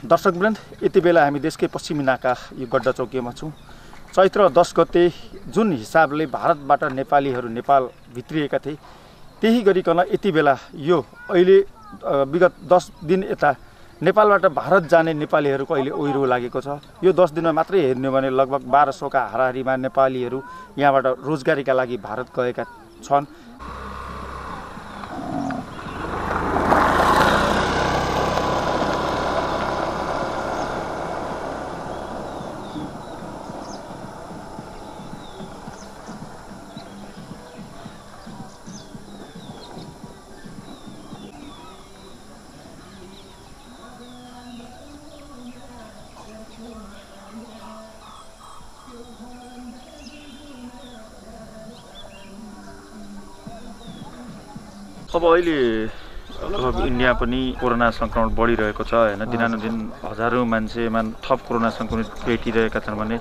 दर्शकवृन्द, यति बेला हामी देशकै पश्चिमी नाका यो गड्डा चौकीमा छौँ। चैत्र 10 गते जुन हिसाबले भारतबाट नेपालीहरू नेपाल भित्रिएका थिए, त्यही गरिकन यति बेला यो अहिले विगत 10 दिन यता नेपालबाट भारत जाने नेपालीहरूको अहिले ओहिरो लागेको छ। यो 10 दिनमा मात्रै हेर्ने हो भने लगभग 1200 का हाराहारीमा नेपालीहरू यहाँबाट रोजगारीका लागि भारत गएका छन्। अब अहिले इन्डिया पनि कोरोना संक्रमण बढिरहेको छ हैन। दिनानुदिन हजारौं मान्छेमा थप कोरोना संक्रमित भेटिरहेका छन् भने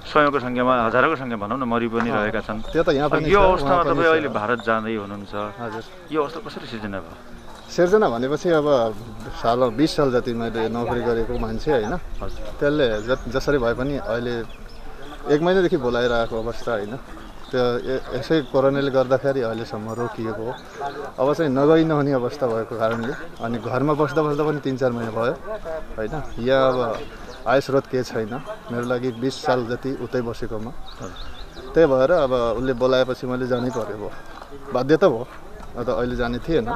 सयौंको संख्यामा हजारौंको संख्या भनौं न मरि पनि रहेका छन्। यो अवस्थामा तपाईँ अहिले भारत जाँदै हुनुहुन्छ। यो अवस्था कसरी सिर्जना भयो? सिर्जना भनेपछि अब साल 20 साल जति मैले नोकरी गरेको मान्छे हैन, त्यसले जसरी भए पनि अहिले 1 महिनादेखि बोलाइरहेको अवस्था हैन। त्यो यसै कोरोनाले गर्दाखेरि अहिलेसम्म रोकिएको हो। अब चाहिँ नगई नहुने अवस्था भएको कारणले अनि घरमा बस्दा बस्दा पनि 3-4 महिना भयो हैन। यहाँ अब आय स्रोत के छैन मेरो लागि 20 साल जति उतै बसेकोमा। त्यही भएर अब उसले बोलाएपछि मैले जानै पर्यो भयो, बाध्यता भयो। अब अहिले जाने थिएन।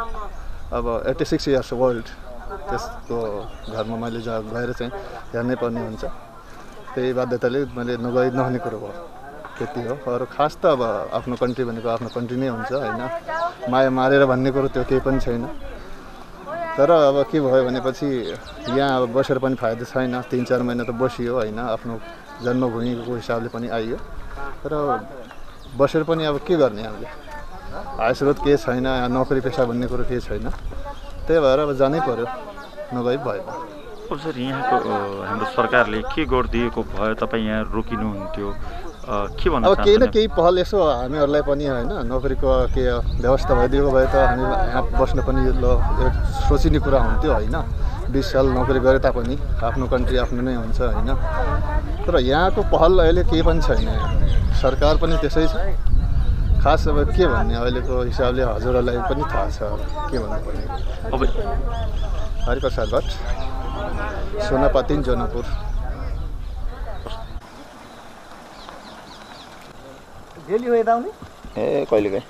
अब 86 इयर्स ओल्ड त्यसको घरमा मैले गएर चाहिँ हेर्नै पर्ने हुन्छ। त्यही बाध्यताले मैले नगई नहुने कुरो भयो, त्यति हो। अरू खास त अब आफ्नो कन्ट्री भनेको आफ्नो कन्ट्री नै हुन्छ हैन। माया मारेर भन्ने कुरो त्यो केही पनि छैन। तर अब के भयो भनेपछि यहाँ अब बसेर पनि फाइदा छैन। 3-4 महिना त बसियो हैन, आफ्नो जन्मभूमिको हिसाबले पनि आइयो। तर बसेर पनि अब के गर्ने हामीले, आय स्रोत के छैन, नोकरी पेसा भन्ने कुरो केही छैन। त्यही भएर अब जानै पर्यो, नगई भएन। अब सर यहाँको हाम्रो सरकारले के गरिदिएको भयो तपाईँ यहाँ रोकिनुहुन्थ्यो के भन्नु? अब केही न केही पहल यसो हामीहरूलाई पनि हैन नोकरीको के व्यवस्था भइदिएको भए त हामी यहाँ बस्न पनि एक सोचिने कुरा हुन्थ्यो हैन। 20 साल नोकरी गरे तापनि आफ्नो कन्ट्री आफ्नो नै हुन्छ हैन। तर यहाँको पहल अहिले केही पनि छैन। सरकार पनि त्यसै छ। खास अब के भन्ने अहिलेको हिसाबले हजुरहरूलाई पनि थाहा छ के भन्नुपर्ने। अब हरिप्रसाद भट्ट, सोनापाती, जनकपुर। डेली हो यता आउने? कहिले गए?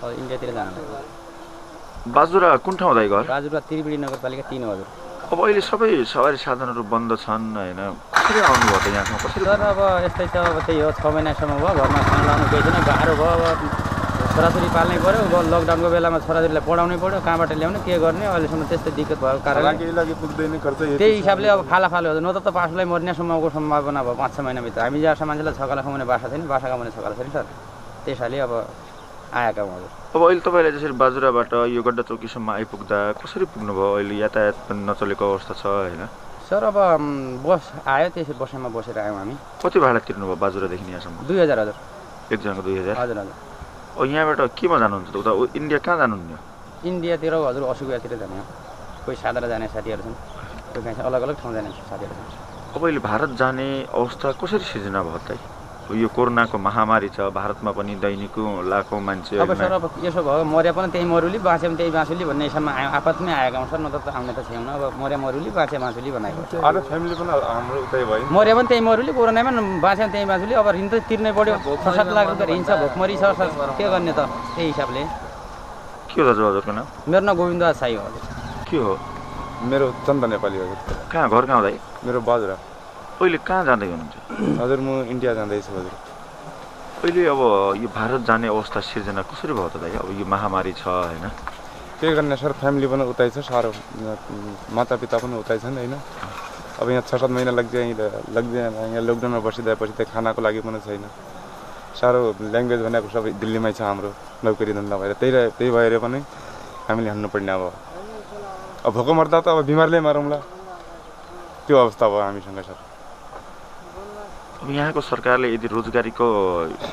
इन्डियातिर जानु। बाजुरा कुन ठाउँ दाइ घर? बाजुरा त्रिवेणी नगरपालिका 3 हजुर। अब अहिले सबै सवारी साधनहरू बन्द छन् हैन। कसरी आउनु भयो त यहाँसम्म? कसरी? सर अब यस्तै छ। अब त्यही हो, 6 महिनासम्म भयो घरमा खाना लाउनु केही छैन, गाह्रो भयो। अब छोराछोरी पाल्नै पऱ्यो। अब लकडाउनको बेलामा छोराछोरीलाई पढाउनै पऱ्यो, कहाँबाट ल्याउने के गर्ने, अहिलेसम्म त्यस्तै दिक्कत भएको कारणले त्यही हिसाबले अब फालाफालो हो। न त पासलाई मर्नेसम्मको सम्भावना भयो 5-6 महिनाभित्र। हामी जहाँ मान्छेलाई छकाला खुवाउने बासा छैन, बासा खाउने छकाला छैन सर। त्यसैले अब आएका हजुर। अब अहिले तपाईँलाई जसरी बाजुराबाट यो गड्डा चौकीसम्म आइपुग्दा कसरी पुग्नुभयो? अहिले यातायात पनि नचलेको अवस्था छ हैन? सर अब बस आयो, त्यसै बसमा बसेर आयौँ हामी। कति भाडा तिर्नुभयो बाजुरादेखि यहाँसम्म? 2000 हजुर। एकजनाको 2000? हजुर हजुर। अब यहाँबाट केमा जानुहुन्छ त? उता इन्डिया कहाँ जानुहुन्न? इन्डियातिर हजुर असुविधातिर जाने हो। कोही साधारण जाने साथीहरू छन्, कोही कहीँ अलग अलग ठाउँ जाने साथीहरू छन्। अब अहिले भारत जाने अवस्था कसरी सिर्जना भयो त? यो कोरोनाको महामारी छ, भारतमा पनि दैनिकौं लाखौं मान्छे। अब सर अब यसो भयो, मर्या पनि त्यही मरुली, बाँचे पनि त्यही बाँसुली भन्ने हिसाबमा आपतमै आएका हौँ सर। न त आउने त छैन। अब मर्या मरुली, बाँचे बाँसुली बनाएको छ। अरू फ्यामिली पनि हाम्रो उतै भयो। मर्या पनि त्यही मरुली, कोरोनामा बाँचे पनि त्यही बाँसुली। अब ऋण त तिर्नै पऱ्यो। 6-7 लाख रुपियाँ ऋण छ, भोकमरी छ सर। के गर्ने त त्यही हिसाबले। के हो दाजु हजुरको नाम? मेरो नाम गोविन्द साई हो। के हो? मेरो चन्द नेपाली हो। कहाँ घर कहाँ दाइ? मेरो बाजुरा। अहिले कहाँ जाँदै हुनुहुन्छ? हजुर म इन्डिया जाँदैछु हजुर। अहिले अब यो भारत जाने अवस्था सिर्जना कसरी भयो त दाइ? अब यो महामारी छ हैन? के गर्ने सर, फ्यामिली पनि उतै छ, साह्रो मातापिता पनि उतै छन् हैन। अब यहाँ 6-7 महिना लाग्दैन। यहाँ लकडाउनमा बसिदिएपछि त्यही खानाको लागि पनि छैन। साह्रो ल्याङ्ग्वेज भनेको सबै दिल्लीमै छ हाम्रो, नोकरी धन्दा भएर। त्यही भएर पनि हामीले हान्नुपर्ने। अब भोको मर्दा त अब बिमारले मरौँला, त्यो अवस्था भयो हामीसँग सर। अब यहाँको सरकारले यदि रोजगारीको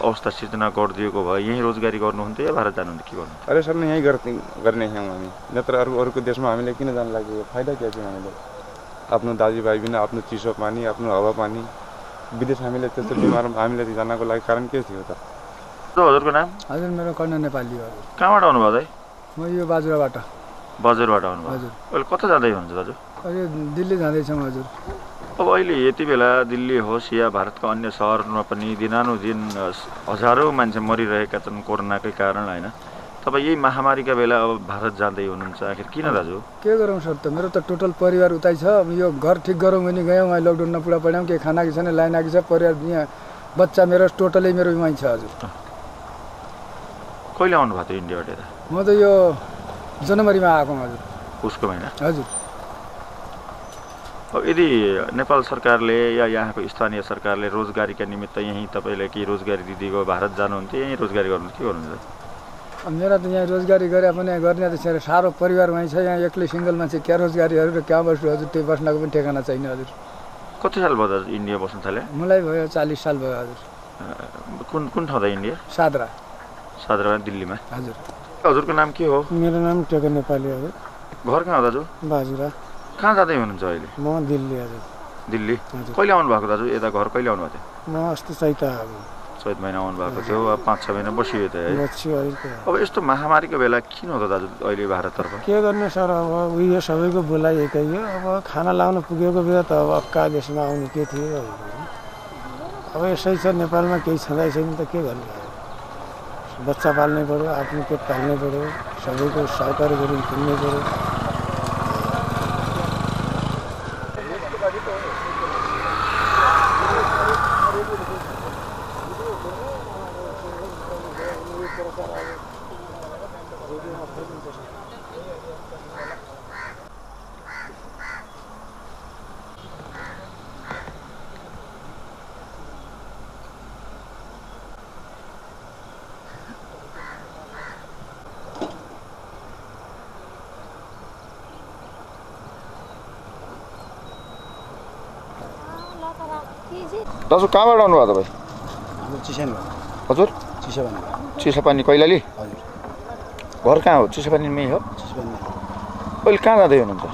अवस्था सिर्जना गरिदिएको भए यहीँ रोजगारी गर्नुहुन्थ्यो या भारत जानुहुन्थ्यो के गर्नु? अरे सर यहीँ गर्ने छौँ हामी, नत्र अरूको देशमा हामीले किन जानु लाग्यो? फाइदा के छ हामीले? आफ्नो दाजुभाइ बिना आफ्नो चिसो पानी, आफ्नो हावापानी, विदेश हामीले त्यस्तो बिमार हामीले जानको लागि कारण के थियो त? हजुरको नाम? हजुर मेरो कर्ण नेपाली हो। कहाँबाट आउनुभयो दाइ? म यो बाजुराबाट आउनुभयो। हजुर। अहिले कता जाँदै हुनुहुन्छ दाजु? अहिले दिल्ली जाँदैछौँ हजुर। अब अहिले यति बेला दिल्ली होस् या भारतका अन्य सहरमा पनि दिनानुदिन हजारौँ मान्छे मरिरहेका छन् कोरोनाकै कारण होइन? तपाईँ यही महामारीका बेला अब भारत जाँदै हुनुहुन्छ, आखिर किन दाजु? के गरौँ सर, त मेरो त टोटल परिवार उतै छ। अब यो घर ठिक गरौँ भने गयौँ, अहिले लकडाउनमा पुरा पढ्यौँ, केही खाना कि छैन, लाइन आएको छ, परिवार यहाँ बच्चा मेरो टोटलै मेरो यहीँ छ हजुर। कहिले आउनुभएको थियो इन्डियाबाट यता? म त यो जनवरीमा आएको हजुर। उसको महिना? हजुर। अब यदि नेपाल सरकारले या यहाँको स्थानीय सरकारले रोजगारीका निमित्त यहीँ तपाईँलाई केही रोजगारी दिदिएको भारत जानुहुन्थ्यो, यहीँ रोजगारी गर्नु के गर्नुहुन्छ? अब मेरा त यहाँ रोजगारी गरे पनि गर्ने त साह्रो परिवार वहीँ छ, यहाँ एक्लै सिङ्गल मान्छे क्या रोजगारीहरू र क्या बस्नु हजुर, त्यही बस्नको पनि ठेगाना छैन हजुर। कति साल भयो दाजु इन्डिया बस्नु थाले? मलाई भयो 40 साल भयो हजुर। कुन ठाउँ त इन्डिया? सादरा दिल्लीमा। हजुर। हजुरको नाम के हो? मेरो नाम टेको नेपाली हजुर। घर कहाँ हो दाजु? बाजुरा। कहाँ जाँदै हुनुहुन्छ अहिले? म दिल्ली हजुर। दिल्ली? कहिले आउनु भएको दाजु यता? घर कहिले आउनु भएको थियो? म अस्ति चैत महिना आउनु भएको थियो, अब 5-6 महिना बसियो त है। अब यस्तो महामारीको बेला किन हो त दाजु अहिले भारततर्फ? के गर्ने सर, अब उयो सबैको बोलाइ एकै हो। अब खाना लाउन पुगेको बेला त अब अक्का देशमा आउनु के थियो, अब यसै छ नेपालमा केही छँदै छैन त के गर्ने? बच्चा पाल्नै पऱ्यो, आफ्नो पेट पाल्नै पऱ्यो, सबैको सहकारी गरेर किन्नै पऱ्यो। दाजु कहाँबाट आउनुभयो तपाईँ? हजुर? चिसापानी कैलाली? हजुर। घर कहाँ हो? चिसापानीमै हो? अहिले कहाँ जाँदै हुनुहुन्छ?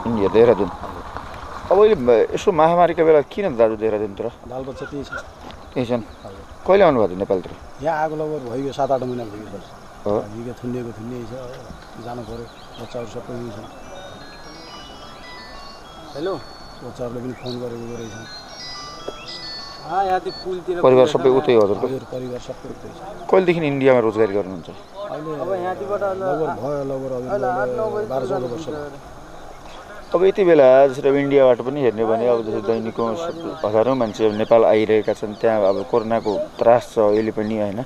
इन्डिया, देहरादुन। अब अहिले यसो महामारीको बेला किन दाजु देहरादुनतिर? बालबच्चा त्यही छन्। कहिले आउनुभएको थियो नेपालतिर? यहाँ आएको लगभग भयो 7-8 महिना भयो सर। हो? हिँडे थुनिएको छ, जानु पऱ्यो, बच्चाहरू सबै यहीँ छ। हेलो, बच्चाहरूले पनि फोन गरेको रहेछ। परिवार सबै उतै हो हजुरको? परिवार सबै उतै छ। कहिलेदेखि इन्डियामा रोजगारी गर्नुहुन्छ? अहिले अब यहाँबाट लगभग 12-14 वर्ष भयो। अब यति बेला जसरी अब इन्डियाबाट पनि हेर्ने भने अब जस्तै दैनिकको हजारौँ मान्छे नेपाल आइरहेका छन्, त्यहाँ अब कोरोनाको त्रास छ अहिले पनि होइन?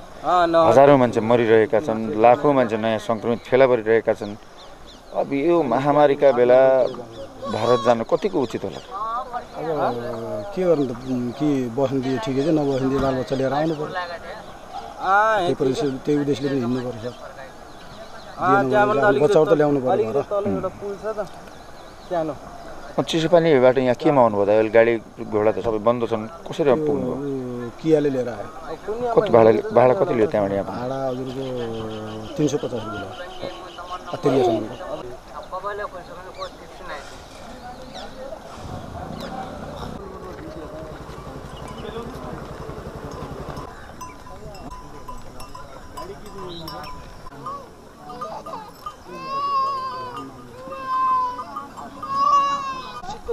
हजारौँ मान्छे मरिरहेका छन्, लाखौँ मान्छे नयाँ सङ्क्रमित फेला परिरहेका छन्। अब यो महामारीका बेला भारत जानु कतिको उचित होला? अब के गर्नु त, कि बस्नु दिए ठिकै छ, नबस्नु दिए बालबच्चा लिएर आउनु पऱ्यो। त्यही उद्देश्यले पनि हिँड्नु पऱ्यो सर। बच्चाहरू त ल्याउनु पऱ्यो घर। चिसोपानीबाट यहाँ केमा आउनुभयो त? अहिले गाडी घोडा त सबै बन्द छन्, कसरी पुग्नुभयो? कियाले लिएर आयो। कति भाडा कति लियो त्यहाँबाट यहाँ? भाडा हजुरको 350 रुपियाँ अत्तरियासम्म।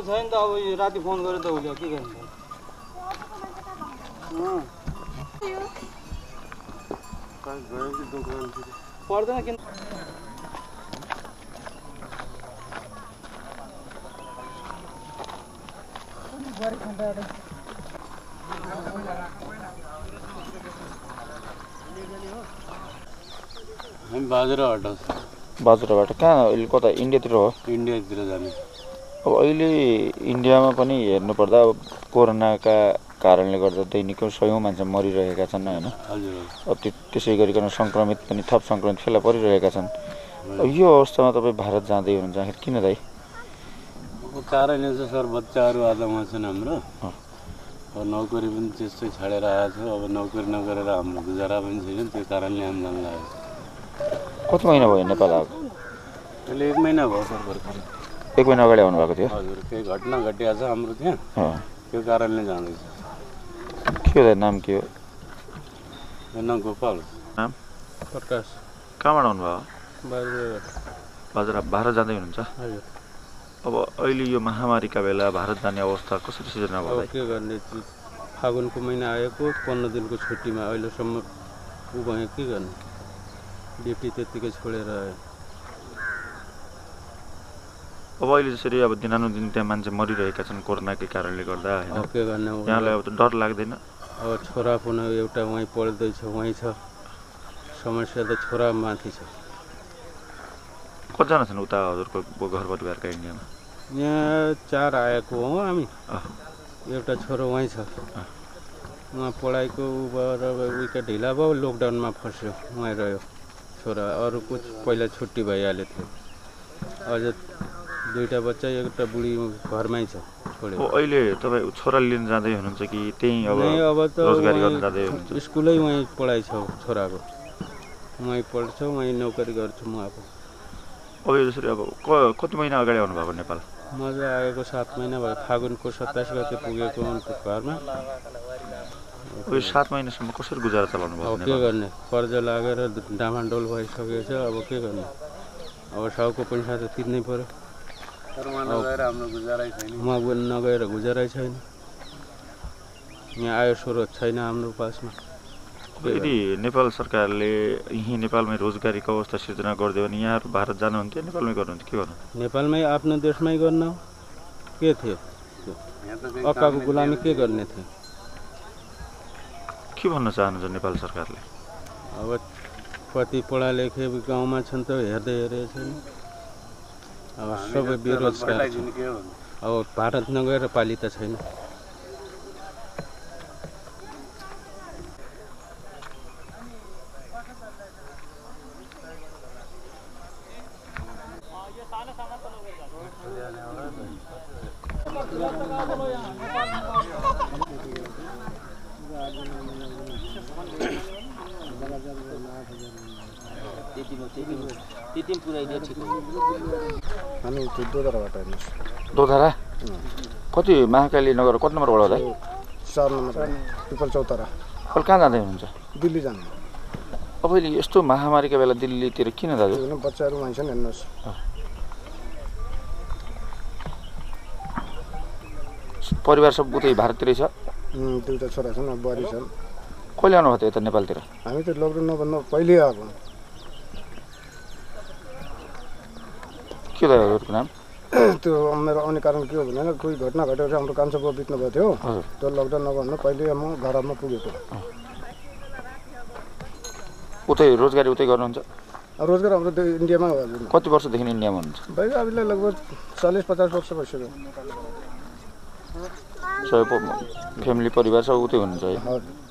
छैन त अब यो राति फोन गरेर त हुन्छ के गर्नु पर्दैन किन हामी बाजुराबाट कहाँ अहिले कता इन्डियातिर हो? इन्डियातिर जाने। अब अहिले इन्डियामा पनि हेर्नुपर्दा अब कोरोनाका कारणले गर्दा दैनिक सयौँ मान्छे मरिरहेका छन् होइन? अब त्यसै गरिकन सङ्क्रमित पनि थप सङ्क्रमित फेला परिरहेका छन्। अब यो अवस्थामा तपाईँ भारत जाँदै हुनुहुन्छ, आखिर किन दाइ? कारणले चाहिँ सर बच्चाहरू आधामा छन् हाम्रो, अब नोकरी पनि त्यस्तै छाडेर आएको छ। अब नोकरी नगरेर हाम्रो गुजारा पनि छैन, त्यो कारणले हामी जान लागेको छ। कति महिना भयो नेपाल आएको? अहिले 1 महिना भयो सर भर्खर। 1 महिना अगाडि आउनुभएको थियो? हजुर, केही घटना घटिया छ हाम्रो त्यहाँ, त्यो कारणले जाँदैछ। के हो नाम के हो? नाम गोपाल। नाम? प्रकाश। कहाँबाट आउनुभयो? बाजुरा। भारत जाँदै हुनुहुन्छ? हजुर। अब अहिले यो महामारीका बेला भारत जाने अवस्था कसरी सिर्जना भयो? के गर्ने, फागुनको महिना आएको 15 दिनको छुट्टीमा अहिलेसम्म उ भयो, के गर्ने, ड्युटी त्यत्तिकै छोडेर आयो। अब अहिले जसरी अब दिनानुदिन त्यहाँ मान्छे मरिरहेका छन् कोरोनाकै कारणले गर्दा हैन, के गर्ने, यहाँलाई अब डर लाग्दैन? अब छोरा पनि एउटा वहीँ पढ्दैछ, वहीँ छ, समस्या त छोरा माथि छ। कतिजना छन् उता हजुरको घर परिवारका इन्डियामा? यहाँ 4 आएको हो हामी। एउटा छोरो वहीँ छ, उहाँ पढाइको भएर उइका ढिला भयो, लकडाउनमा फस्यो, वहीँ रह्यो छोरा। अरूको पहिला छुट्टी भइहाल्यो थियो। अझ 2टा बच्चा, एउटा बुढी घरमै छ, छोड्यो। अहिले तपाईँ छोरा लिन जाँदै हुनुहुन्छ कि त्यहीँ अब त रोजगारी गर्न जाँदै हुनुहुन्छ? स्कुलै वहीँ पढाइ छ छोराको, वहीँ पढ्छ, वहीँ नोकरी गर्छु म। अब जसरी अब कति महिना अगाडि आउनुभएको नेपाल? म चाहिँ आएको 7 महिना भयो। फागुनको 27 गते पुगेको उनको घरमा। यो 7 महिनासम्म कसरी गुजारा चलाउनु भयो? अब के गर्ने, कर्जा लागेर डामाडोल भइसकेको छ। अब के गर्ने, अब साउको पैसा त तिर्नै पर्यो। उहाँ नगएर गुजारै छैन। यहाँ आयो स्रोत छैन हाम्रो पासमा। यदि नेपाल सरकारले यहीँ नेपालमै रोजगारीको अवस्था सिर्जना गरिदियो भने यहाँहरू भारत जानुहुन्थ्यो, नेपालमै गर्नुहुन्थ्यो, के गर्नु? नेपालमै आफ्नो देशमै गर्न के थियो, अक्काको गुलामी के गर्ने थियो? के भन्न चाहनुहुन्छ नेपाल सरकारले? अब कति पढा लेखे गाउँमा छन् त हेर्दै छैन। अब सबै बेरोजगार छन्। अब भारत नगएर पाली त छैन। हामी दोधराबाट हेर्नुहोस्। दोधरा? कति महाकाली नगर कति नम्बर वडा होला? 4 नम्बर पिपल चौतारा। अब कहाँ जाँदै हुनुहुन्छ? दिल्ली जानु। अब अहिले यस्तो महामारीका बेला दिल्लीतिर किन दाजु? बच्चाहरू वहीँ छन्, हेर्नुहोस्। परिवार सब उतै भारततिरै छ? 2टा छोरा छन्, बुहारी छन्। कहिले आउनुभयो त यता नेपालतिर? हामी त लकडाउन नभन्दा पहिले आएको। के हो हजुरको नाम? त्यो मेरो आउने कारण के हो भने कोही घटना घटेर हाम्रो कान्छो बाउ बित्नु भएको थियो। त्यो लकडाउन नभन्दा पहिले म घरमा पुगेको। उतै रोजगारी उतै गर्नुहुन्छ? रोजगार हाम्रो इन्डियामा हो। हजुर कति वर्षदेखि इन्डियामा हुनुहुन्छ? भाइ अबले लगभग 40-50 वर्ष भइसक्यो। सबै फ्यामिली परिवार सब उतै हुनुहुन्छ है? हजुर।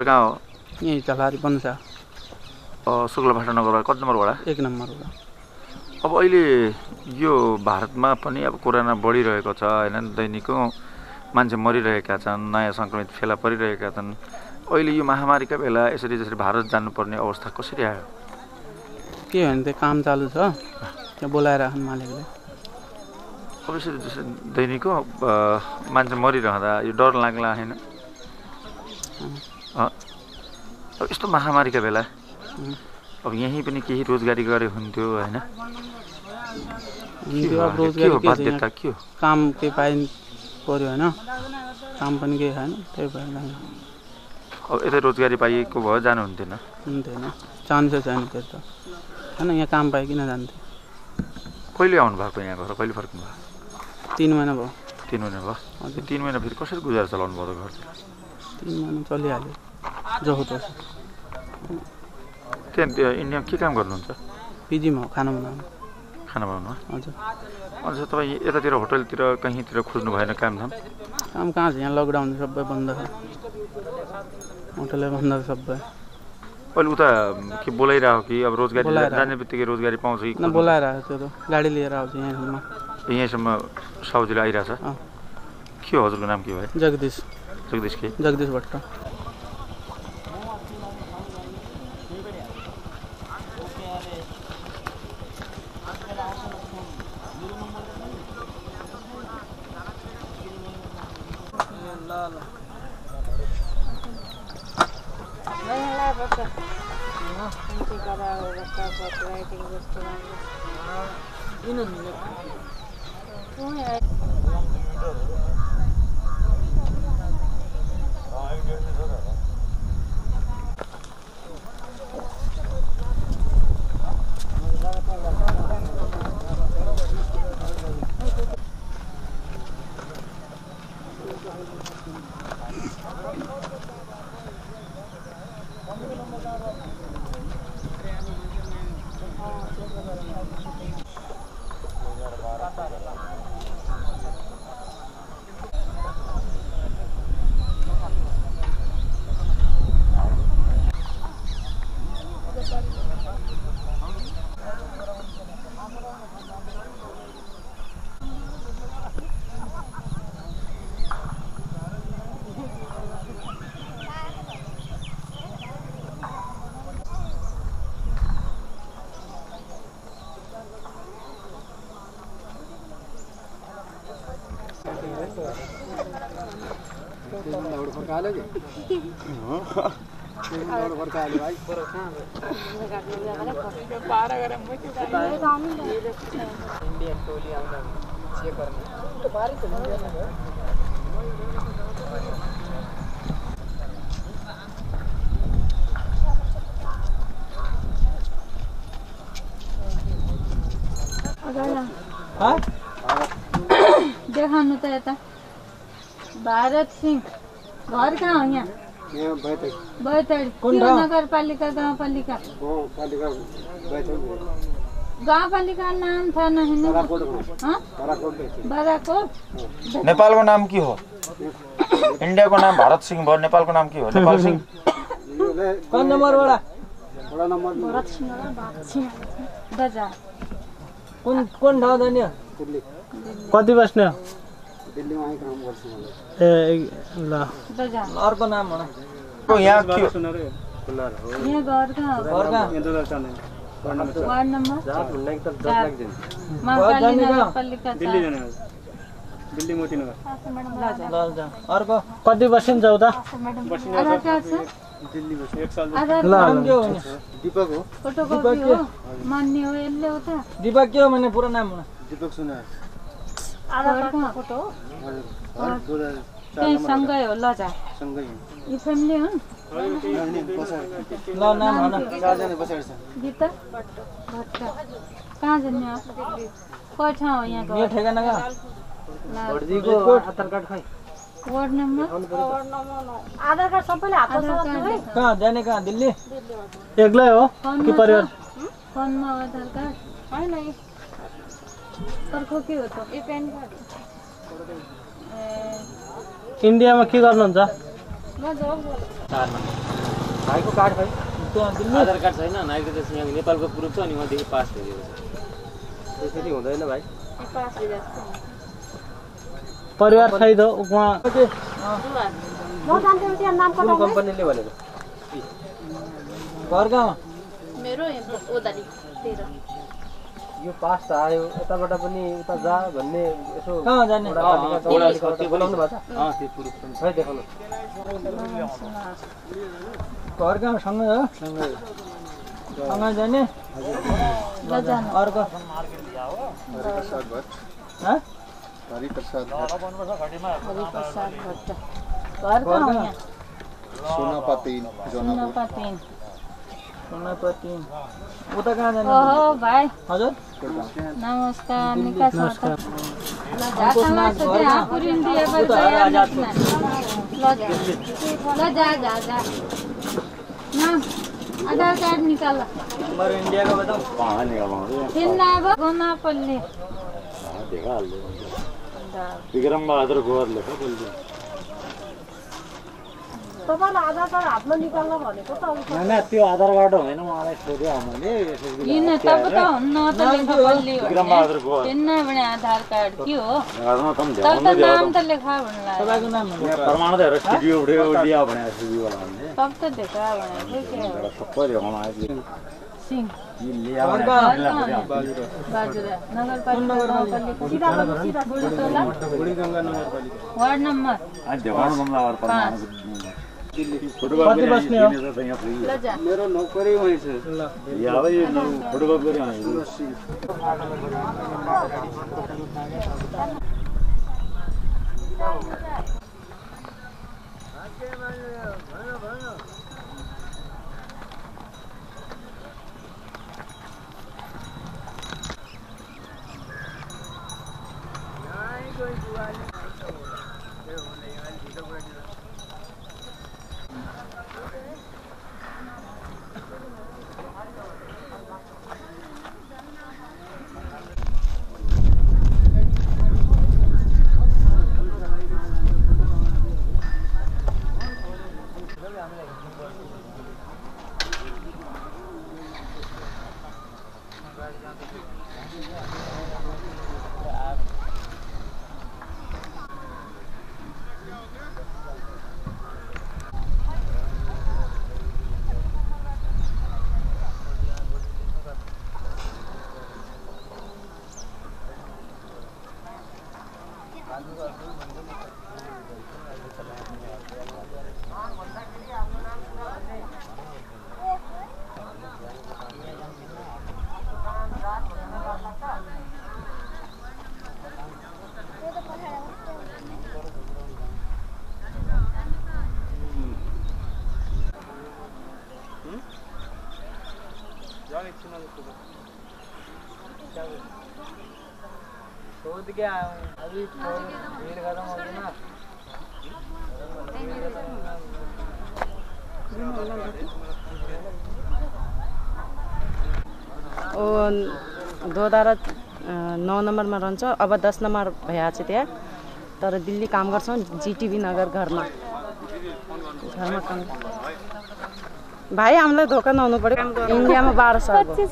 कहाँ हो? यहीँ चलारी बन्छ। शुक्लभाटा नगर कति नम्बर वडा? 1 नम्बर वडा। अब अहिले यो भारतमा पनि अब कोरोना बढिरहेको छ हैन, दैनिकको मान्छे मरिरहेका छन्, नयाँ सङ्क्रमित फेला परिरहेका छन्। अहिले यो महामारीका बेला यसरी जसरी भारत जानुपर्ने अवस्था कसरी आयो? के भने त्यो काम चालु छ, त्यहाँ बोलाएर राख्नु मालिकले। अब यसरी जसरी दैनिकको मान्छे मरिरहँदा यो डर लाग्ला हैन? अब यस्तो महामारीका बेला अब यहीँ पनि केही रोजगारी गरे हुन्थ्यो हैन? अब रोजगारी बाध्यता के हो? काम केही पाइन पर्यो हैन, काम पनि केही छैन, त्यही भएर अब यतै रोजगारी पाइएको भए जानुहुन्थेन? हुन्थेन, चान्सै छैन त्यो त हैन। यहाँ काम पाए किन जान्थ्यो? कहिले आउनु भएको यहाँ घर? कहिले फर्किनु भयो? 3 महिना भयो। 3 महिना भयो। 3 महिना फेरि कसरी गुजारा चलाउनु भयो घर? 3 महिना चलिहाल्यो जहोतहोस्। त्यहाँ इन्डियामा के काम गर्नुहुन्छ? पिजीमा हो, खाना बनाउनु। खाना बनाउनु? हजुर। अन्त तपाईँ यतातिर होटलतिर कहीँतिर खोज्नु भएन कामधाम? काम कहाँ छ, यहाँ लकडाउन सबै बन्द छ, होटलै बन्द छ सबै। अहिले उता के बोलाइरहेको कि अब रोजगारी जाने बित्तिकै रोजगारी पाउँछ कि? बोलाइरहेको त्यो त गाडी लिएर आउँछ यहाँसम्म। यहीँसम्म सजिलो आइरहेछ? के हो हजुरको नाम के भयो? जगदीश। जगदीश के? जगदीश भट्ट। देखाउनु त यता भारत सिंह घर कहाँ हो? यहाँ बैतडी। नगरपालिका गाउँपालिका? गाउँपालिका नाम थाहा नहेन। बराकोट। नेपालको नाम के हो? इन्डियाको नाम भारत सिंह भयो, नेपालको नाम के हो? नेपाल सिंह। कौन नम्बरबाट? भरत सिंह बजार। कुन ठाउँ जाने? कति बस्ने? दिल्लीमा ए ल अर्को नाम हो यहाँ के? यहाँ घर कहाँ हो? Ward number Delhi Motinagar. अर्को कति बसिन्छ उता? आधार कार्ड छ? आधार कार्ड दीपक हो। फोटोकपी हो? मान्ने हो यसले उता? दीपक के हो भने पुरो नाम हो? दीपक सुनार। आधार कार्ड फोटो हो? त्यही सँगै हो लजा? सँगै। यो फ्यामिली हो? ल नाम भन। 4 जना बसेर छ। गीता भट्ट। कहाँ जाने हो? कहाँ ठाउँ हो यहाँ घर? यो ठेगाना कहाँ? भर्दीको आधार कार्ड खै? Ward number? आधार कार्ड सबैले हातमा छ? कहाँ जाने? कहाँ? दिल्ली एक्लै हो कि परिवार? फोनमा आधार कार्ड हैन। अर्को के हो त? ए प्यान कार्ड। इन्डियामा के गर्नुहुन्छ? म जब भाइको कार्ड खै? त्यहाँ दिल्ली आधार कार्ड छैन, नागरिकता यहाँ नेपालको प्रुफ छ अनि उहाँदेखि पास भइदिएको छ। त्यसरी हुँदैन भाइ। पास भइरहेछ। परिवार सहित हो उहाँ? म जान्छु त्यहाँ नाम कटाउनु। कम्पनीले भनेको घर कहाँ? मेरो ओदाली 13। यो पास त आयो, यताबाट पनि उता जा भन्ने यसो कहाँ जाने? बोलाउनु भएको छ? त्यो प्रुफ पनि छ, देखाउनु। घर कहाँ? सँगै हो? सँगै जाने? अर्को हरिप्रसाद भट्ट। हरिप्रसाद भट्ट। घर कहाँ हो यहाँ? सोनापा 3 सोनापा 3। उता कहाँ जाने? ओहो भाइ हजुर नमस्कार। निका छ? आधार कार्ड निकाल इंडिया का बताओ कहाँ पल्ले विक्रम बहादुर गोवर लेख तपाईँले आधार कार्ड हातमा निकाल्न भनेको त होइन त्यो आधार कार्ड होइन उहाँलाई सोध्यो मैले किन तब त हुन्न त लेखा पल्ले विक्रम बहादुर गोवर किन भने आधार कार्ड के हो तब त नाम त लेखा भन्ला तपाईँको नाम प्रमाण त हेर स्टुडियो दिया भने स्टुडियो वालाले तब त देखा भने के सबै देखाउन आयो सिंह बाजुरा नगरपालिका बुढीगङ्गा नगरपालिका वार्ड नम्बर मेरो नोकरी वहीँ छ फुटबल गरे सोच के आया हूँ अभी भीड़ खत्म होगी ना दोधारा 9 नम्बरमा रहन्छ अब 10 नम्बर भइरहेको छ त्यहाँ तर दिल्ली काम गर्छौँ जीटीबी नगर घरमा काम भाइ हामीलाई धोका नहुनु पर्यो इन्डियामा 12 साल भयो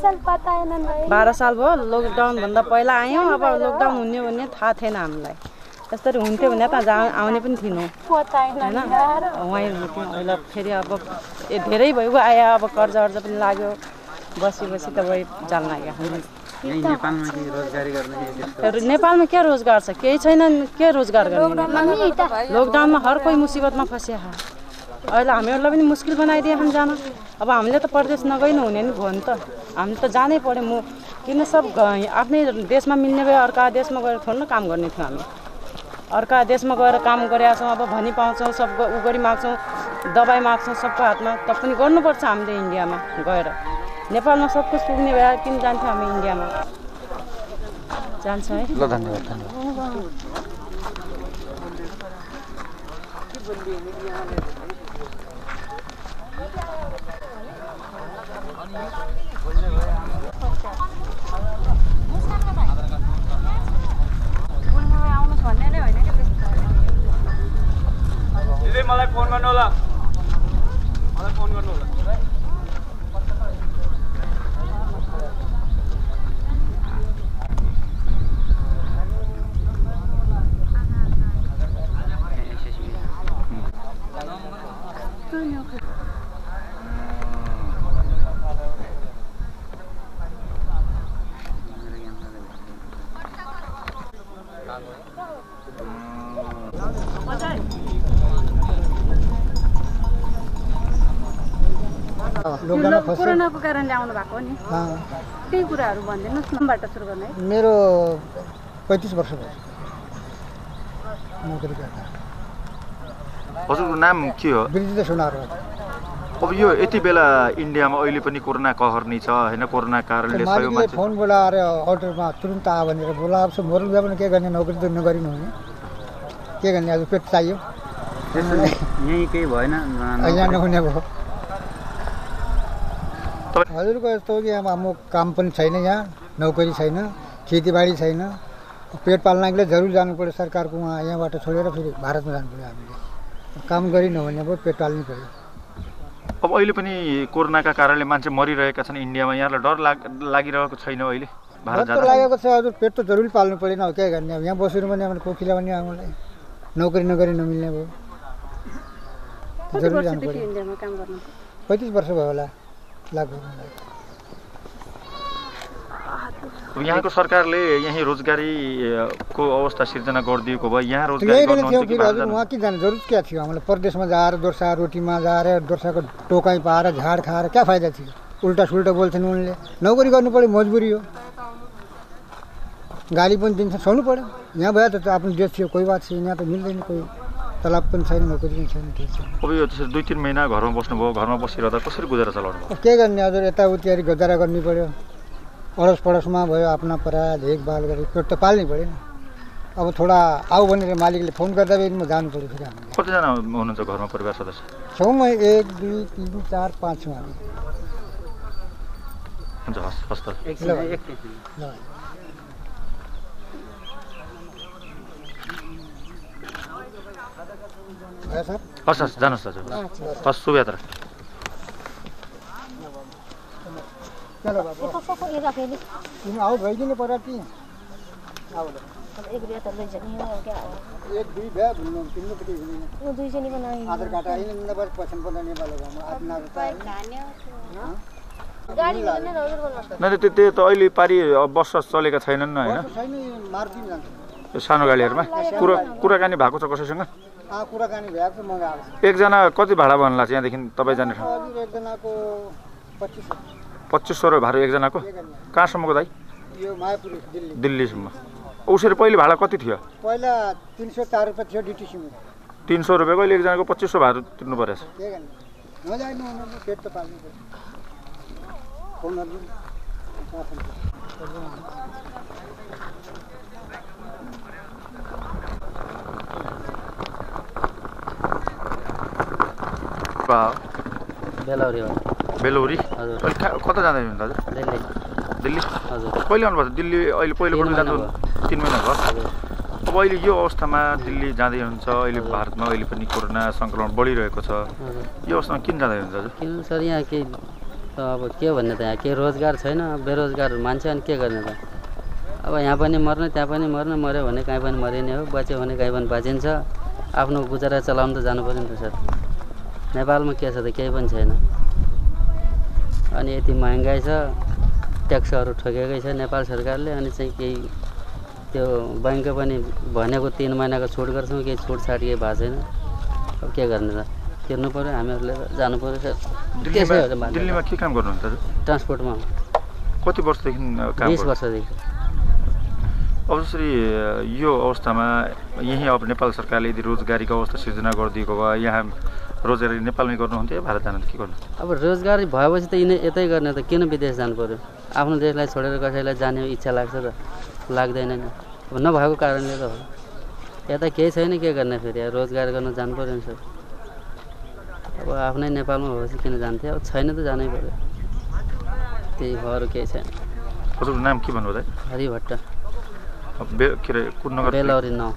12 साल भयो लकडाउन भन्दा पहिला आयौँ अब लकडाउन हुने भन्ने थाहा थिएन हामीलाई यसरी हुन्थ्यो भने त आउने पनि थिएनौँ होइन वहीँ अहिले फेरि अब धेरै भइगयो आयो अब कर्जा अर्जा पनि लाग्यो बसी बसी त वही जान लाग्यो नेपालमा के रोजगार छ केही छैन के रोजगार गर्ने लकडाउनमा हर कोही मुसिबतमा फसिया अहिले हामीहरूलाई पनि मुस्किल बनाइदिए हम जान अब हामीले त परदेश नगइ नहुने नि भयो नि त हामीले त जानै पर्यो म किन सब आफ्नै देशमा मिल्ने भए अर्का देशमा गएर थोरै न काम गर्ने थियो हामी अर्का देशमा गएर काम गरेका छौँ अब भनी पाउँछौँ सब उ गरी माग्छौँ दबाई माग्छौँ सबको हातमा त पनि गर्नुपर्छ हामीले इन्डियामा गएर नेपालमा सब कुछ पुग्ने भए किन जान्थ्यो हामी इन्डियामा जान्छ है ल धन्यवाद मलाई फोन गर्नु होला कोरोनाको कारणले आउनु भएको नि त्यही कुराहरू भनिदिनुहोस् नबाट सुरु गर्ने मेरो 35 वर्ष भयो नोकरी गर्दा हजुरको नाम के हो बिर्जित सुनार अब यो यति बेला इन्डियामा अहिले पनि कोरोना कहर नै छ होइन कोरोना कारणले सय मान्छे फोन बोलाएर अर्डरमा तुरुन्त आ भनेर बोलाएको छ मोरल भए पनि के गर्ने नोकरी त नगरिनु हुने के गर्ने आज पेट चाहियो यही केही भएन यहाँ नहुने भयो हजुरको यस्तो हो कि अब हाम्रो काम पनि छैन यहाँ नोकरी छैन खेतीबाडी छैन पेट पाल्नको लागि जरुर जानु पर्यो सरकारको उहाँ यहाँबाट छोडेर फेरि भारतमा जानु पर्यो हामीले काम गरि नहुने भयो पेट पाल्नु पर्यो अब अहिले पनि कोरोनाका कारणले मान्छे मरिरहेका छन् इन्डियामा यहाँलाई डर लागिरहेको छैन अहिले भारत जाँदा लागेको छ हजुर पेट त जरुर पाल्नु परेन अब के गर्ने अब यहाँ बसेर पनि अब कोखिला पनि हामीलाई नोकरी नगरी नमिल्ने भयो जरुर जानु पर्यो 35 वर्ष भयो होला लाग्यो यहाँको सरकारले यही रोजगारीको अवस्था सिर्जना गरिदिएको भयो यहाँ रोजगारी गर्नुहुन्छ कि हजुर उहाँ के जाने जरुरत क्या थियो हामीलाई परदेशमा जाएर दोर्सा रोटीमा जाएर दोर्साको टोकाइ पाएर झाड खाएर क्या फाइदा थियो उल्टा सुल्टा बोल्छन् उनले नोकरी गर्नु पर्यो मजबुरी हो गाली पनि दिन्छ सुन्नु पर्यो यहाँ भयो त आफ्नो देश थियो कोही बात छैन यहाँ त मिल्दैन कोही तलब पनि छैन नोकरी पनि छैन ठिक छ अब यो त्यसरी 2-3 महिना घरमा बस्नुभयो घरमा बसिरहँदा कसरी गुजारा चलाउनु भयो के गर्ने हजुर यताउति गुजारा गर्नु पर्यो अडोस पडोसमा भयो आफ्ना पराया देखभाल गरी पेट त पाल्नै पऱ्यो नि अब थोडा आऊ भनेर मालिकले फोन गर्दा पनि म जानु पऱ्यो फेरि हामीले कतिजना हुनुहुन्छ घरमा परिवार सदस्य छौँ म 1 2 3 4 5 छौँ हामी हुन्छ हस् त हस् जानुहोस् दाजु हस् शुभयात्रा चलो बाबा ये रख ले तुम आओ भाई जी ने पराठी आओ अब एक रुपया तो ले जानी है और क्या एक दुई भे भुल्नु तिम्रो कति हुने वो दुई जनी बनाई आधार कार्ड आइन नंबर पसंद बनाने वाला हो अपना गाडी लिने हजुर बोल्नु न त्यो त अहिले पारी बस चलेका छैनन् हैन छैन मार्किन जान्छ यो सानो गाडीहरुमा कुराकानी भएको छ कसैसँग कुराकानी भएको छ मगा आएको एकजना कति भाडा भन्ला चाहिँ यहाँदेखि तपाई जाने ठाउँ हजुर एकजनाको 2500 भाडा एकजनाको कहाँसम्मको दाइ यो मायापुर दिल्लीसम्म उसरी पहिले भाडा कति थियो पहिला 304 रुपैयाँ थियो डिटिसी मा 300 रुपैयाँको अहिले एकजनाको 2500 भाडा तिर्नु परेछ के गर्ने नजानु भने पेट त पाल्नु पर्छ फोनहरु बेलौरी हो बेलौरी हजुर कता जाँदै हुनुहुन्छ दाजु दिल्ली दिल्ली हजुर कहिले आउनुभयो दिल्ली अहिले पहिलोपल्ट जानु 3 महिना भयो अब अहिले यो अवस्थामा दिल्ली जाँदै हुनुहुन्छ अहिले भारतमा अहिले पनि कोरोना संक्रमण बढिरहेको छ यो अवस्थामा किन जाँदै हुनुहुन्छ दाजु किन सर यहाँ के अब के भन्ने त यहाँ के रोजगार छैन बेरोजगार मान्छे अनि के गर्ने त अब यहाँ पनि मर्ने त्यहाँ पनि मर्ने मर्यो भने कहीँ पनि मरिने हो बच्यो भने कहीँ पनि बाँचिन्छ आफ्नो गुजारा चलाउनु त जानु पर्यो नि त सर नेपालमा के छ त केही पनि छैन अनि यति महँगाई छ ट्याक्सहरू ठोकेकै छ नेपाल सरकारले अनि चाहिँ केही त्यो बैंक पनि भनेको 3 महिनाको छुट गर्छौँ केही छुटछाट केही भएको छैन अब के गर्ने त तिर्नु पर्यो हामीहरूले जानु पर्यो सर दिल्लीमा के काम गर्नुहुन्छ ट्रान्सपोर्टमा कति वर्षदेखि काम 20 वर्षदेखि अब जसरी यो अवस्थामा यही अब नेपाल सरकारले यदि रोजगारीको अवस्था सिर्जना गरिदिएको भए यहाँ रोजगारी नेपालमै गर्नुहुन्थ्यो भारत जानु के गर्नु अब रोजगारी भएपछि त यतै गर्ने त किन विदेश जानु पर्यो आफ्नो देशलाई छोडेर कसैलाई जाने इच्छा लाग्छ त लाग्दैन नि अब नभएको कारणले त हो यता केही छैन के गर्ने फेरि रोजगार गर्न जानु पर्यो नि सर अब आफ्नै नेपालमा भएपछि किन जान्थे अब छैन त जानै पर्यो त्यही हो अरू केही छैन हजुरको नाम के भन्नुभयो दाइ हरि भट्ट के अरे कुन नगर बेलौरी 9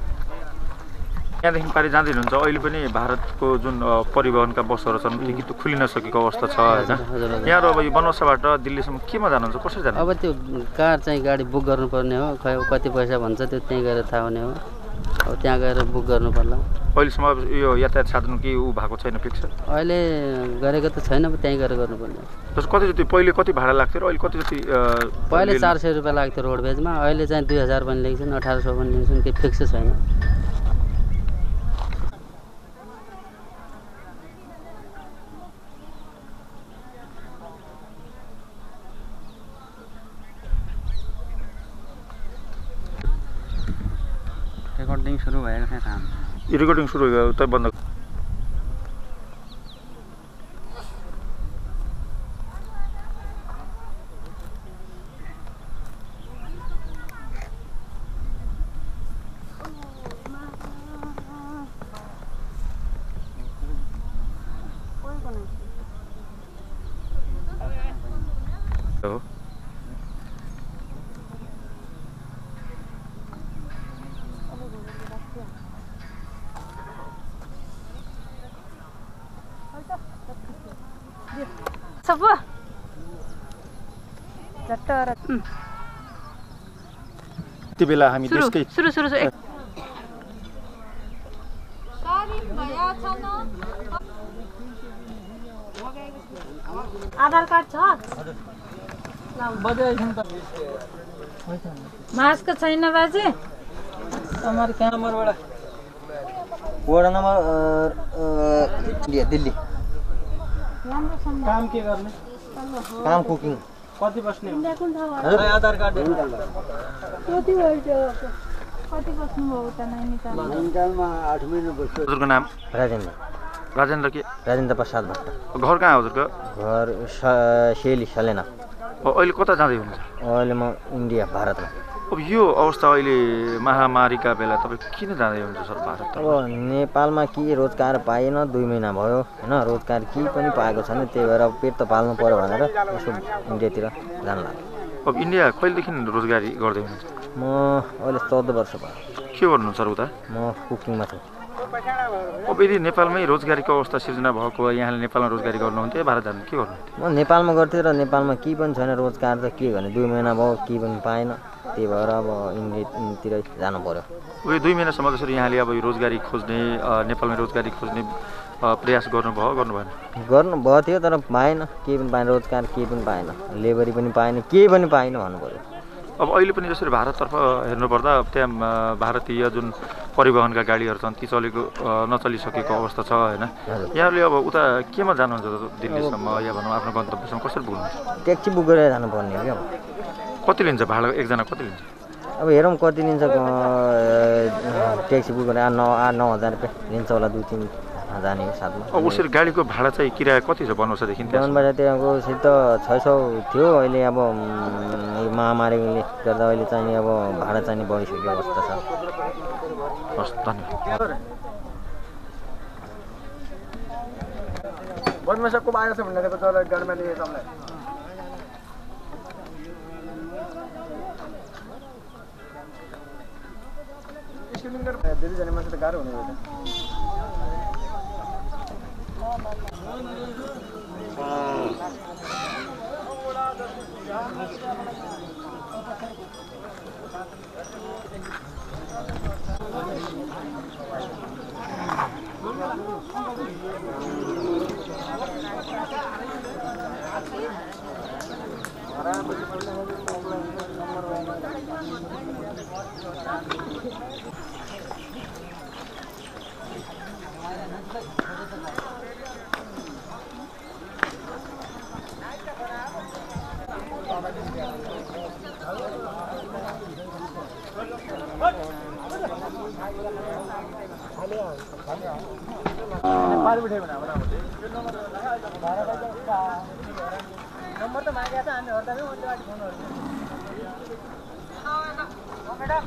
यहाँदेखि पारि जाँदै हुनुहुन्छ अहिले पनि भारतको जुन परिवहनका बसहरू छन् ती त खुलिन सकेको अवस्था छ हैन यहाँ अब यो बनवासाबाट दिल्लीसम्म केमा जानुहुन्छ कसरी जानुहुन्छ अब त्यो कार चाहिँ गाडी बुक गर्नुपर्ने हो खै कति पैसा भन्छ त्यो त्यहीँ गएर थाहा हुने हो अब त्यहाँ गएर बुक गर्नु पर्ला अहिलेसम्म यो यातायात साधन के ऊ भएको छैन फिक्स अहिले गरेको त छैन त्यहीँ गएर गर्नुपर्ने जस्तो कति जति पहिले कति भाडा लाग्थ्यो र अहिले कति जति पहिले 400 रुपैयाँ लाग्थ्यो रोडवेजमा अहिले चाहिँ 2000 पनि लेख्छन् 1800 पनि लेख्छन् केही फिक्स छैन रेकर्डिङ सुरु भएको थियो काम रेकर्डिङ सुरु भयो त बन्द सब यति बेला हामी देशकै सुरु आधार कार्ड छ मास्क छैन बाजे हमारे क्या नंबर वडा नम्बर दिल्ली काम के गर्ने काम कुकिङ कति बस्ने आधार कार्ड कति बस्नु भयो त नैनीतालमा 8 महिना बस्यो। हजुरको नाम? राजेन्द्र के? राजेन्द्र प्रसाद भट्ट। घर कहाँ हो हजुरको? घर शेली सलेना। अहिले कता जाँदै हुनुहुन्छ? अहिले म इन्डिया भारतमा। अब यो अवस्था अहिले महामारीका बेला तपाईँ किन जाँदै हुनुहुन्छ सर भारत? अब नेपालमा के रोजगार पाएन, 2 महिना भयो होइन, रोजगार केही पनि पाएको छैन, त्यही भएर पेट त पाल्नु पर्यो भनेर यसो इन्डियातिर जान लाग्यो। अब इन्डिया कहिलेदेखि रोजगारी गर्दै हुनुहुन्छ? म अहिले 14 वर्ष भयो। के गर्नुहुन्छ सर उता? म कुकिङमा छु। अब यदि नेपालमै रोजगारीको अवस्था सिर्जना भएको यहाँले नेपालमा रोजगारी गर्नुहुन्थ्यो भारत जानु के गर्नुहुन्थ्यो? म नेपालमा गर्थेँ र नेपालमा केही पनि छैन रोजगार त के गर्ने, 2 महिना भयो केही पनि पाएन, त्यही भएर अब इन्डियातिर जानु पर्यो। अब यो 2 महिनासम्म जसरी यहाँले अब यो रोजगारी खोज्ने नेपालमा रोजगारी खोज्ने प्रयास गर्नुभयो गर्नुभएन? गर्नुभएको थियो तर पाएन, केही पनि पाएन, रोजगार केही पनि पाएन, लेबरी पनि पाएन, केही पनि पाएन भन्नु पर्यो। अब अहिले पनि जसरी भारततर्फ हेर्नुपर्दा त्यहाँ भारतीय जुन परिवहनका गाडीहरू छन् ती नचलिसकेको अवस्था छ होइन, यहाँले अब उता केमा जानुहुन्छ दिल्लीसम्म या भनौँ आफ्नो गन्तव्यसम्म कसरी पुग्नुहुन्छ? ट्याक्सी बुक गरेर जानुपर्ने हो क्या। कति लिन्छ भाडा एकजना कति लिन्छ? अब हेरौँ कति लिन्छ, ट्याक्सी बुक गरेर 8-9 हजार रुपियाँ लिन्छ होला, 2-3 जाने हो साथमा। अब उसरी गाडीको भाडा चाहिँ किराया कति छ बनौसादेखि? बनौसा त्यहाँको सित 600 थियो, अहिले अब महामारीले गर्दा अहिले चाहिँ अब भाडा चाहिँ बढिसक्यो अवस्था छ। हस् धन्यवाद। बनमेसको आएको छ भन्ने जरा गाडीमा लिए तपाईँलाई दिल्ली जाने मान्छे त गाह्रो हुने हो। नंबर तो मांगा था हमें होता है वो तो आज फोन हो रहा है।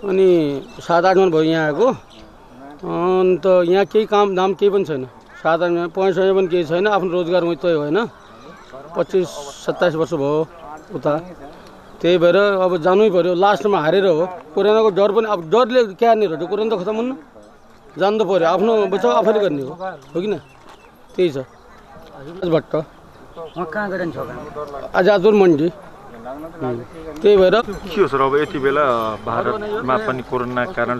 अनि 7-8 मन भयो यहाँ आएको, अन्त यहाँ केही काम दाम केही पनि छैन, 7-8 पैसा पनि केही छैन, आफ्नो रोजगार उही तय होइन, 25-27 वर्ष भयो उता, त्यही भएर अब जानै पर्यो, लास्टमा हारेर हो। कोरोनाको डर पनि, अब डरले क्या हार्ने रहेछ, कोरोना त खतम हुन्न, जानु त पर्यो, आफ्नो बचाउ आफैले गर्ने हो कि न, त्यही छ। भट्ट कहाँ गएर छ आजादपुर मन्डी, त्यही भएर के हो सर अब यति बेला भारतमा पनि कोरोना कारण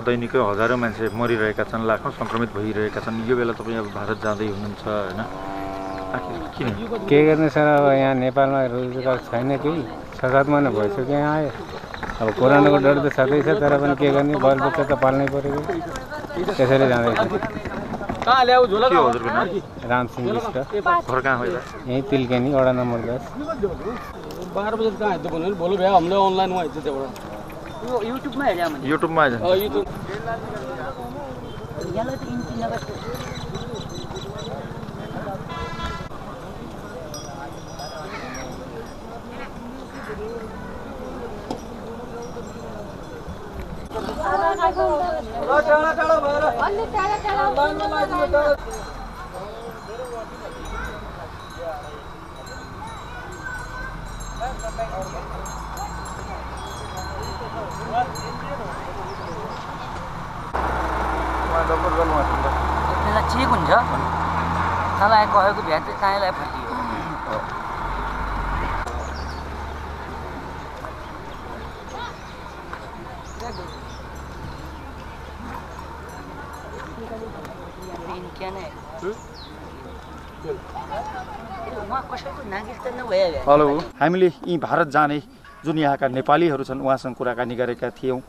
दैनिकै हजारौँ मान्छे मरिरहेका छन्, लाखौँ सङ्क्रमित भइरहेका छन्, यो बेला तपाईँ अब भारत जाँदै हुनुहुन्छ होइन, किन के गर्ने सर? अब यहाँ नेपालमा रोजगार छैन, केही 7-7 महिना भइसक्यो यहाँ आयो, अब कोरोनाको डर त छँदै छ, तर पनि के गर्ने, बालबच्चा त पाल्नै पऱ्यो, त्यसैले जाँदैछ। रामसिंह विष्ट। घर कहाँ हो? यहीँ तिलकेनी, वडा नम्बर 10। 12 बजे कहाँ आए थे बोलो भैया, हमने ऑनलाइन हुआ थे यूट्यूब में है यूट्यूब में आ यूट्यूब ठिक हुन्छ तँलाई गएको भ्यान चाहिँ काहीँलाई फर्कियो हेलो हामीले यी भारत जाने जुन यहाँका नेपालीहरू छन् उहाँसँग कुराकानी गरेका थियौँ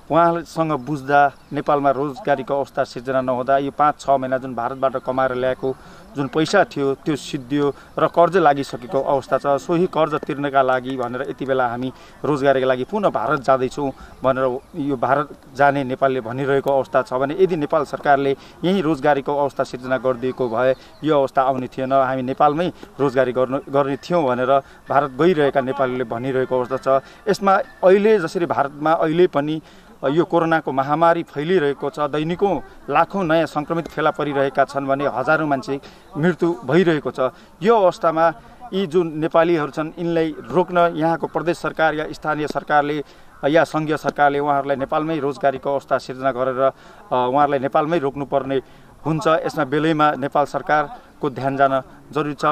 उहाँसँग बुझ्दा नेपालमा रोजगारीको अवस्था सिर्जना नहुँदा यो 5-6 महिना जुन भारतबाट कमाएर ल्याएको जुन पैसा थियो त्यो सिद्धियो र कर्ज लागिसकेको अवस्था छ सोही कर्ज तिर्नका लागि भनेर यति बेला हामी रोजगारीका लागि पुनः भारत जाँदैछौँ भनेर यो भारत जाने नेपालले भनिरहेको अवस्था छ भने यदि नेपाल सरकारले यही रोजगारीको अवस्था सिर्जना गरिदिएको भए यो अवस्था आउने थिएन हामी नेपालमै रोजगारी गर्ने थियौँ भनेर भारत गइरहेका नेपालीले भनिरहेको अवस्था छ यसमा अहिले जसरी भारतमा अहिले पनि यो कोरोनाको महामारी फैलिरहेको छ दैनिकौं लाखौं नयाँ संक्रमित फेला परिरहेका छन् भने हजारौं मान्छे मृत्यु भइरहेको छ यो अवस्थामा यी जुन नेपालीहरू छन् यिनलाई रोक्न यहाँको प्रदेश सरकार या स्थानीय सरकारले या संघीय सरकारले उहाँहरूलाई नेपालमै रोजगारीको अवस्था सिर्जना गरेर उहाँहरूलाई नेपालमै रोक्नुपर्ने हुन्छ यसमा बेलैमा नेपाल सरकारको ध्यान जान जरुरी छ